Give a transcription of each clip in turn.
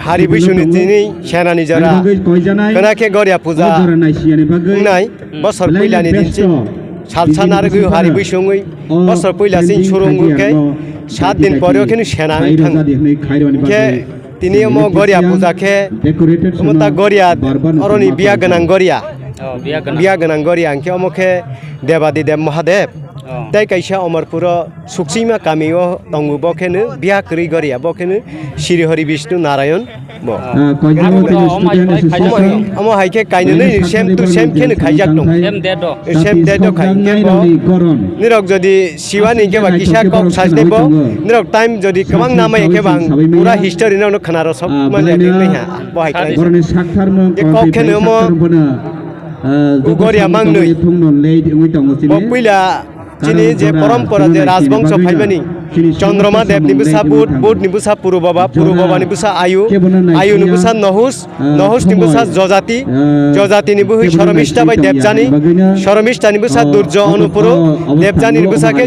hari bisuni tini senani jara kenake goria puja nai bosor pilani dinci salsanar gu hari bisungui bosor pilasin surungu ke 7 din পরেও কিন্তু সেনা থাং ke tini mo goria puja ke mota goria oroni biya ganang goria biya ganang goria anke omoke debadi dev mahadev tai kaisa amarpuro suksima kamio tongu bokene biya kri goria bokene Shri Hari Vishnu Narayan bo amo haike kaine nei same to same kene khaijak dong same date do khaike bo nirok jodi siwani ke ba kisa kok sajne bo nirok time jodi kamang namai ke bang pura history no khanaro sob mane nei ha bo haike ke kok kene mo goria mangnui bo pila chini je parampara je rajbangso phaibani Chandroma Dev nibusa Bud nibusa Puru Baba nibusa Ayu nibusa Nohus nibusa Jojati nibuhi Sharomishta by Devjani Sharomishta nibusa Durjo Anupuru Devjani nibusa ke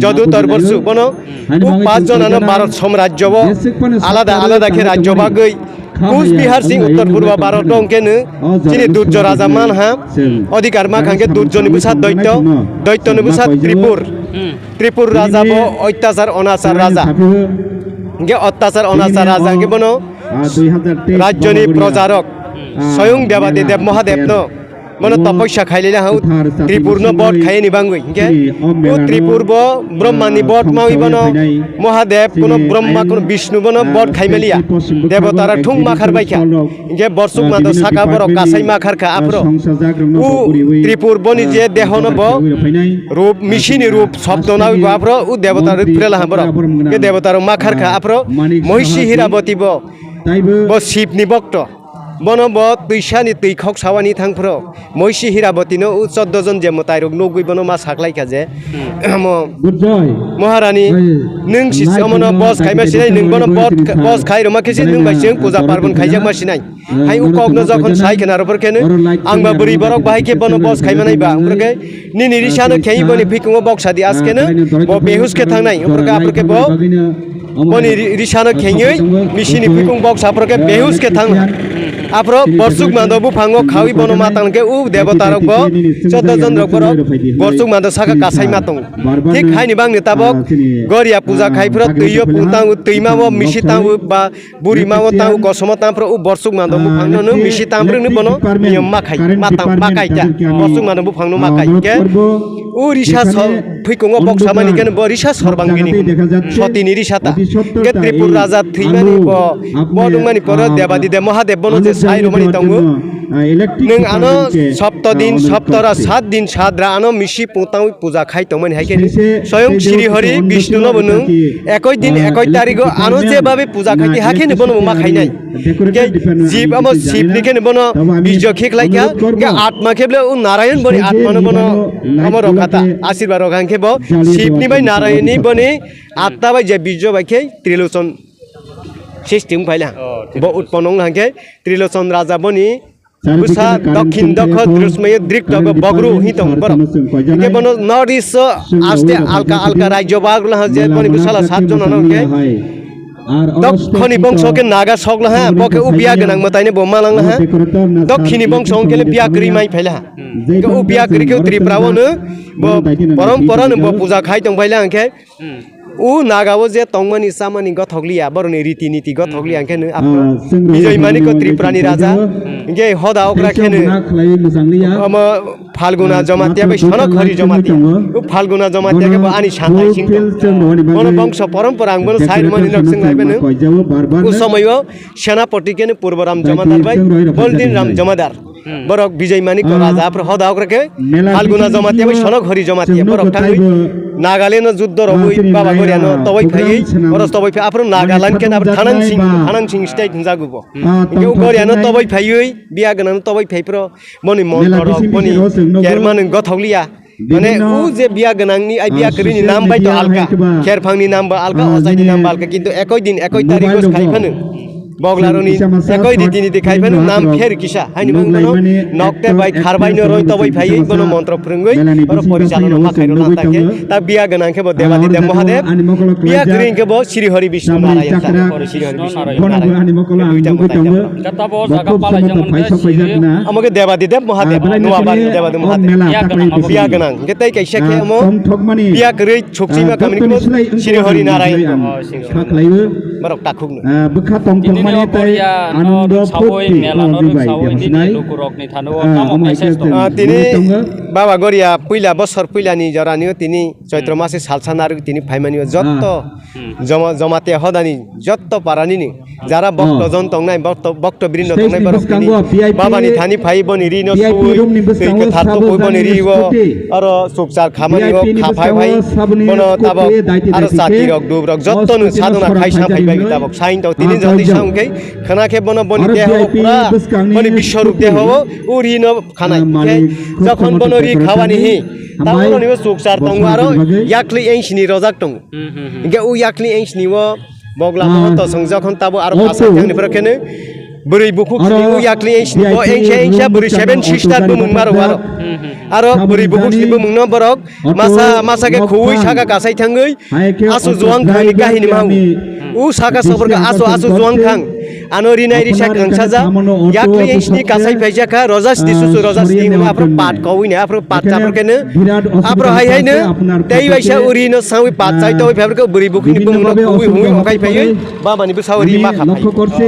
Jodu Tarborsu bono 5 জন আনো ভারত সাম্রাজ্য আলাদা আলাদা কে রাজ্য বাগৈ কুচবিহার সিং উত্তর পূর্ব ভারত অঙ্কেন যিনি দুর্য রাজা মানহা অধিকার মাখাঙ্গে দুর্য নিবুসা দৈত্য নিবুসা ত্রিপুর রাজা ব অত্যাচার অনাচার রাজা গে অত্যাচার অনাচার রাজা গে বনো রাজ্যনি প্রচারক স্বয়ং দেবাদি দেব মহাদেব ন মনে তপস্যা খাইলে হাউ ত্রিপুর্ণ বট খাই নিবাঙ্গই গে ও ত্রিপুর্ব ব্রহ্মানি বট মাউই বন মহাদেব কোন ব্রহ্মা কোন বিষ্ণু বন বট খাইমেলিয়া দেবতারা ঠুং মাখার বাইখা গে বর্ষুক মাদ সাকা বড় কাসাই মাখার খা আপরো ও ত্রিপুর্বনি যে দেহ নব রূপ মিশিনি রূপ শব্দ নাও আপরো ও দেবতার ফ্রেলা হাবর গে দেবতার মাখার খা আপরো মহিষী হীরাবতী ব শিবনি ভক্ত বনব তৈশানি তৈখক সাওয়ানি থাংফ্র মহিষী হীরাবতীনো 14 জন যে মতাইরক নগুই বন মা সাকলাইখা যে মহারানী নং সিসমন বস খাইমাসিনাই নং বন বস খাই রমাখেসি নং বাইসিং পূজা পার্বণ খাইজাক মাসিনাই হাই উকগনো যখন সাইখেনারফরকেনো आंबा बुरि बरक बाहायके बन बस खाइमानायबा ओमफ्राय निनि रिसानो खेइ बनि फिकुङो बक्सादि आसकेनो ब बेहुसके थांनाय ओमफ्राय आफरके ब बनि रिसानो खेङै मिसिनि फिकुं बक्साफरके बेहुसके थां आफ्रो बर्सुक मादबु फांगो खावि बन मातांके उ देवतारक ब 14 जन रक बर्सुक माद साका कासाइ मातंग ठीक हाइनि बांनि ताबक गरिया पूजा खाइफ्र तैयो पुतां तैमा ब मिसि तां बा बुरि मावो तां कसम तां फ्र उ बर्सुक मादबु फांनो मिसि तां फ्रनो बन नियम माखाइ मातां माकाइता बर्सुक मादबु फांनो माकाइ के उ रिसा फैकुङो बक्सा मानि केन ब रिसा सरबांगिनि सतिनि रिसाता के त्रिपुर राजा थैमानि ब बदुंमानि पर देवादि देव महादेव बन जे साइ रमानि तंगु नों आनो सप्त दिन सप्तरा 7 दिन 7 रा आनो मिसि पुतां पूजा खाइ तंमनि हाइके स्वयं श्री हरि विष्णु न बनु 21 दिन 21 तारिख आनो जे भाबे पूजा खाइति हाखेन बन मा खाइनाय के जीव अम शिव निकेन बन बीज खेखलाइका के आत्मा खेबले उ नारायण बनि आत्मा न बन अमर रखाता आशीर्वाद रखांखे ब शिवनि बाय नारायणनि बनि आत्मा बाय जे बीज बायखे त्रिलोचन सिस्टेम फाइला ब उत्पन्न हांखे त्रिलोचन राजा बनि बुसा दक्षिण दख दृश्मय दृक दग बगरु हितम बर के बन नॉर्थ ईस्ट आस्ते अलका राज्य बागला जे बनि बुसाला 7 जन नके दक्षिणी वंश के नागा सकला हा बके उ बिया गनांग मताइने ब मालांग हा दक्षिणी वंश के बिया करि माइ फैला के उ बिया करि के त्रिपुरावनो ब परम्परा न ब पूजा खाइ तंग फैला अंखे उ नागावो जे तंगमनि सामानि गथगलिया बरनि रीति नीति गथगलिया अंखे आप विजय मानि को त्रिपुरानि राजा के हदा ओकरा खेने हम फाल्गुना जमातिया बै सनक हरि जमातिया उ फाल्गुना जमातिया के आनि सांगाइ सिंग मन वंश परम्परा आंग बन साइड मानि नक्सिं लाइबेन उ समयो सेनापति के पूर्वराम जमादार बै बलदिन राम जमादार बरक विजय मानि को राजा पर हदा ओकरा के फाल्गुना जमातिया बै सनक हरि जमातिया बरक थाङै नागालेन्ड जुद्ध रबुइ बाबा गरियान तबै फैयै बरस तबै फै आफ्रो नागाल्यान्ड के नाब थानाङ सिंह स्टेट जागुबो के गरियान तबै फैयै बिया गनान तबै फैप्रो बनि मन बनि केरमान गथगलिया माने उ जे बिया गनांगनि आइ बिया करिनि नाम बाय तो अलका खेरफांनि नाम बा अलका अजायनि नाम बा अलका किन्तु 21 दिन 21 तारिख खाइफानो boglaroni ekoi ritini khaifanu nam kher kisa haini mangno nokte bai kharbai no roi tobai phai bono mantra phrungoi oro porichalona ma khairo lan take ta biya ganang ke bo devadi dev mahadev biya green ke bo Sri Hari Vishnu Narayan ta Sri Hari Vishnu amage devadi dev mahadev nuabari devadi mahadev biya ganang ke tai kaisa ke amo biya grei chokchi ma kamni ke Sri Hari Narayan marok takhuk no bukha tong tong mani tai anundo putri tini baba goria puila bosor puila ni jarani tini chaitra mase salsanar tini phaimani jotto jamate hodani jotto parani ni jara bokto jon tongnai bokto brindo tongnai barok tini baba ni thani phai boni rino sui ke tharto koi boni riwo aro supsar khamani ho khaphai bhai bono tabo aro sati rok dub rok jotto nu sadona khaisa phai bai tabok sain to tini jati sangke khana ke bono boni deho pura boni bishwarup deho urino khanai যখন বনরি খাওয়ানি হি তাহলে নিও সুকসার তং আরো ইয়াকলি এংসনি রজাক তং ইগে উ ইয়াকলি এংসনি ও বগলা মহত song যখন তাবো আরো পাসা থাংনি ফরকেনে বরি বুকুক উ ইয়াকলি এংসনি ও এংসা বরি 7 sister বু মুংমার ওয়ারো আরো বরি বুকুক সিবু মুংনো বরক মাসাকে খুই সাকা কাসাই থাঙ্গই আসু জোয়াং খানি কাহিনী মাউ উ সাকা সবরকা আসু জোয়াং খাং Anori nai risak angsaja yakli engsni kasai phaijaka rojas disusu rojas ni apro pat kowui ne apro pat chapro kene apro hai ne tei baisa uri no sawi pat chai to phebr ko buri bukni bungno hui hui okai phai baba ni sauri ma kha লক্ষ্য করছে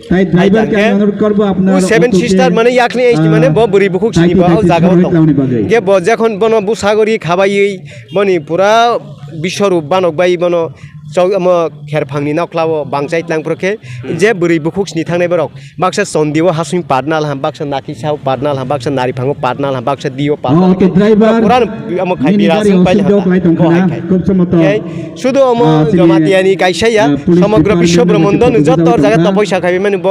তাই driver কে অনুরোধ করব আপনারা 7 sister মানে yakli engsni মানে bo buri bukuk sini ba jaga to ge bo যখন বন বুসাগরি খাবাই বনি পুরা বিশ্বরূপ বানক বাই বন mo kherphangni naklao bangjai tlangproke je buri bukuksni thangnai borok baksa sondiwa hasung padnal ham baksa naki sau padnal ham baksa nari phango padnal ham baksa dio padnal ke driver puran amo khai birasing paile খুব চমৎকার শুধু amo jamatiani kaisaya সমগ্র বিশ্ব ব্রহ্মাণ্ড যতর জায়গা তপস্যা খাবি মানে ব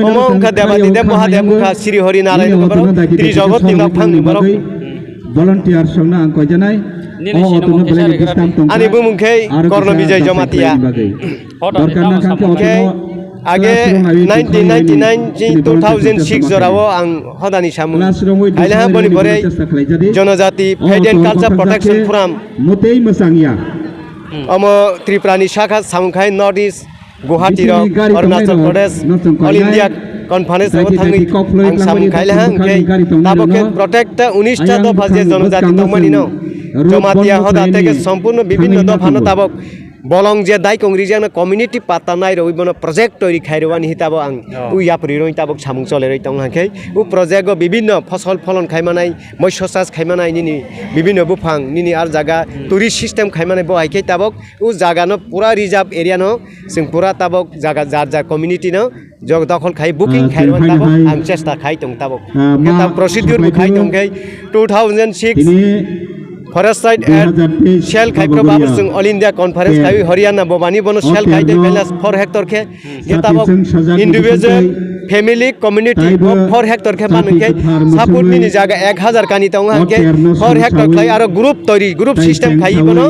amo ongkha devadi dev mahadev ongkha Sri Hari Narayan borok tri jagat ni nakphangni borok volunteer songna ang ko janai ani bumungkhe Korno Bijay Jamatia age 1999 2006 jorao ang hodani samu aile ha boni pore jonojati Faith and Culture Protection Forum motei masangya amo Tripurani shakha samkhai North East Guwahati ro Arunachal Pradesh All India conference abo thangi ang samkhai le hang ke tabokhe protect 19 ta dofha je jonojati tongmani no Jamatia hoda থেকে সম্পূর্ণ বিভিন্ন দফানো তাবক বলং যে দাই কংগ্রেজিয়ান community পাতা নাই রই বন প্রজেক্ট তৈরি খাইরওয়ানি হিতাব আং উইয়াপুরি রই তাবক সামুং চলে রই তং হাঁকে উ প্রজেক্ট বিভিন্ন ফসল ফলন খাইমানাই মৎস্য চাষ খাইমানাই নিনি বিভিন্ন বুফাং নিনি আর জায়গা টুরিস্ট সিস্টেম খাইমানাই বহাইকে তাবক উ জায়গানো পুরা রিজার্ভ এরিয়ানো जों পুরা তাবক জায়গা যার যার কমিউনিটি নো জগ দখল খাই বুকিং খাইরওয়ান তাবক আং চেষ্টা খাই তং তাবক কেতা প্রসিডিউর খাই তং খাই 2006 Forest Site and Shell Khaipro Babusung All India Conference Khai Haryana Bobani Bono Shell Khai de Pelas 4 hectare ke getabok individual family community 4 hectare ke banke support ni jaga 1000 kani tonga ke 4 hectare khai aro group tori group system khai bono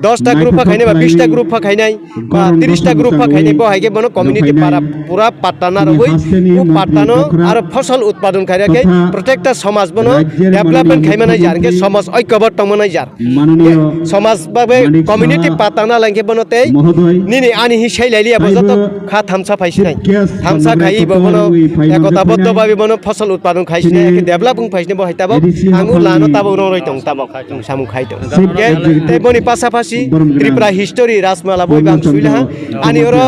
10 টা group খাইনে বা 20 টা group খাইনাই বা 30 টা group খাইনাই বো হাইকে বনো community পারা পুরা পাটানা রবই ও পাটানো আর ফসল উৎপাদন খাইরাকে প্রত্যেকটা সমাজ বনো ডেভেলপমেন্ট খাইমানাই জারকে সমাজ ঐক্যবদ্ধ তমনাই জার সমাজ ভাবে কমিউনিটি পাটানা লাঙ্গে বনতে নিনি আনি হি সাইলাইলি আবজত খা থামসা ফাইছিনাই থামসা খাই বনো একতাবদ্ধ ভাবে বনো ফসল উৎপাদন খাইছিনে একে ডেভেলপিং ফাইছিনে বো হাইতাব আঙ্গু লানো তাব রই তং তাব সামু খাইতো তে বনি পাসা Tripura history Rasmala boy bang suilah ani oro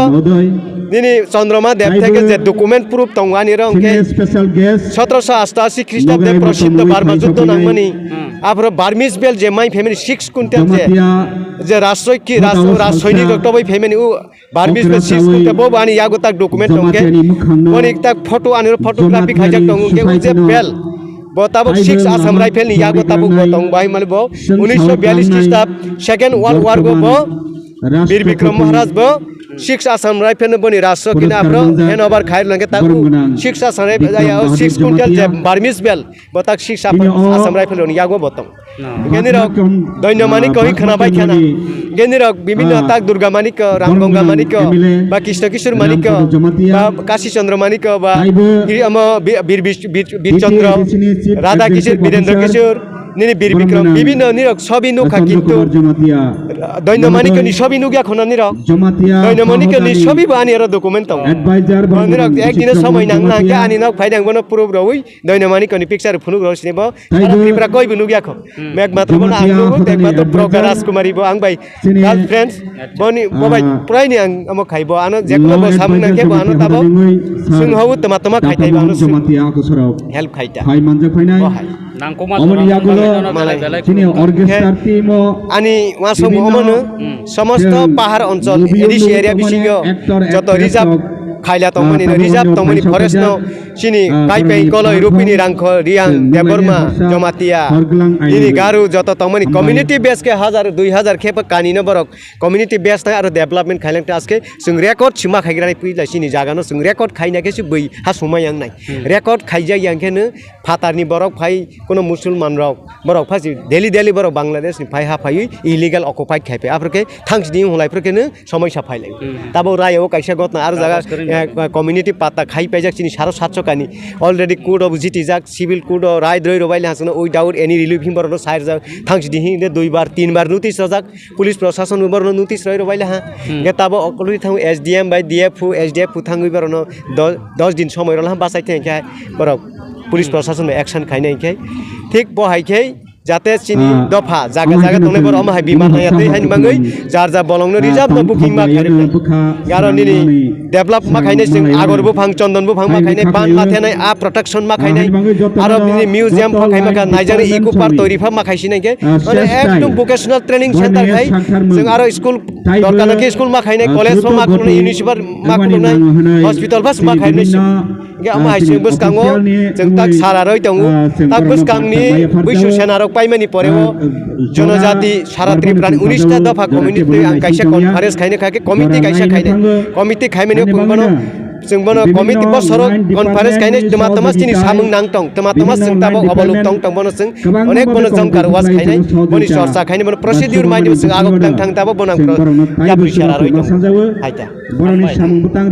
nini Chandroma Dev থেকে যে ডকুমেন্ট প্রুফ তংগানি রংকে 1788 খ্রিস্টাব্দে প্রসিদ্ধ বার্মা যুদ্ধ নামনি আপরো বার্মিস বেল যে মাই ফ্যামিলি 6 কুইন্টাল যে রাষ্ট্রই কি রাষ্ট্রসৈনিক ডক্টর ফ্যামিলি ও বার্মিস বেল 6 কুইন্টাল বো বানি ইয়াগো তাক ডকুমেন্ট তংকে অনেক তাক ফটো আনি ফটোগ্রাফি খাইজাক তংকে যে bell Botabok 6 Assam Rifle ni yago tabuk botong bai malbo 1942 খ্রিস্টাব্দ সেকেন্ড ওয়ার্ল্ড ওয়ার গো বো বীর বিক্রম মহারাজ বো 6 Assam Rifle boni raso kina apro henover khair lange ta 6 Assam Rifle ya 6 quintal je Burmese bel botak 6 Assam Rifle on yago botong geni rok doinamani ko khana bai khana geni rok bibhinno tak Durga Manik Ramganga Manik ba Krishna Kishore Manik ba Kashi Chandra Manik ba Bir Chandra Radha Kishore Birendra Kishore nini Bir Bikram bibhinno nirok sobi nukha kintu doinamani ko ni sobi nugya khona nirok doinamani ko ni sobi bani ero document tong nirok ekdin সময় nang nang ke ani nok phaidang bono proof roi doinamani ko ni picture phunuk ro sinebo tripura koi bu nugya kho mek matra bono ang nugo tek matra Prakash Kumari bo ang bai girlfriends boni bobai prai ni ang amo khaibo ano jeklo bo samung nang ke bo ano tabo sung hau tama tama khaitai bo ano help khaita sini orchestra team ani wasong mono সমস্ত পাহাড় অঞ্চল Aedes area বিসিঙ্গ যত reserve খাইলা তমনি reserve তমনি forest চিনি কাইপাই কলই রূপিনি রাংখ রিয়াং দেববর্মা জমাতিয়া ইনি গারু যত তমনি community base के 1000 खेप कानि न बरक कमिउनिटी बेस ना आरो डेभलपमेन्ट खाइलांते आजके जों रेकर्ड सिमा खाइग्रानि फैला सिनि जागानो जों रेकर्ड खाइनाकेसो बै हा समायां नाय रेकर्ड खाइजा यांखेनो फातारनि बरक फाइ कोनो मुसलमान रक बरक फासि डेली बरक बांग्लादेश नि फाइ हा फाइ इलिगेल अकुपाइ खाइपे आफ्रके थांसनि हलाइफोरकेनो समस्या फाइलाय ताबो रायाव काइसा गतना आरो जागा कमिउनिटी पाता खाइपाइजाक सिनि 750 कानि अलरेडी कोड अफ जिटिजाक सिभिल कोड राय द्रय रबाइले हासनो उइदाउट एनि रिलिफिं बरनो साइरजा थांसनि हिने 2 बार 3 बार नोटिस रजाक पुलिस प्रशासन बरनो नोटिस रय रबाइले हा गेताबो अकलि थां एसडीएम बाय एसडीएफ थांगै बरनो 10 दिन समय रला बासाइथे के बरक पुलिस प्रशासन एक्शन खाइनायखे ठीक बहायखे जाते चिनी दफा जागा जागा तंने बर अमहाय बिमा हायाते हानि बांगै जार जा बलंनो रिजार्भ न बुकिं मा खारे गारनि डेभलप मा खाइने जों आगरबो फां चन्दनबो फां मा खाइने बान माथेनाय आ प्रोटेक्शन मा खाइने आरो बिनि म्युजियाम फा खाइ मा नाइजानि इको पार्क तैरि फा मा खाइसिनाय के माने एकदम भोकेशनल ट्रेनिं सेन्टर खाइ जों आरो स्कुल दरकाना के स्कुल मा खाइने कलेज मा खाइने युनिभार्सिटी मा खाइने हस्पिटाल फास मा खाइने गे अमहाय जों बसकांगो जों ताक सारा रय दङ ताक बसकांनि बैसु सेनारक पाइमानि परेव जनजाति सारा त्रिपुरानि 19टा दफा कमिउनिटी आं काइसा कनफारेन्स खाइने खाके कमिटि काइसा खाइने कमिटि खाइमानि बुंबानो जों बनो कमिटि बसर कनफारेन्स खाइने तमा तमा सिनि सामुं नांतं तमा तमा जों ताबो अबलुक तंग तंग बनो जों अनेक बनो जंकार वास खाइने बनि सरसा खाइने बनो प्रोसिडिउर माइनि जों आगक थां ताबो बनां या बुइसारा रय दं हाइता बरनि सामुं बुतां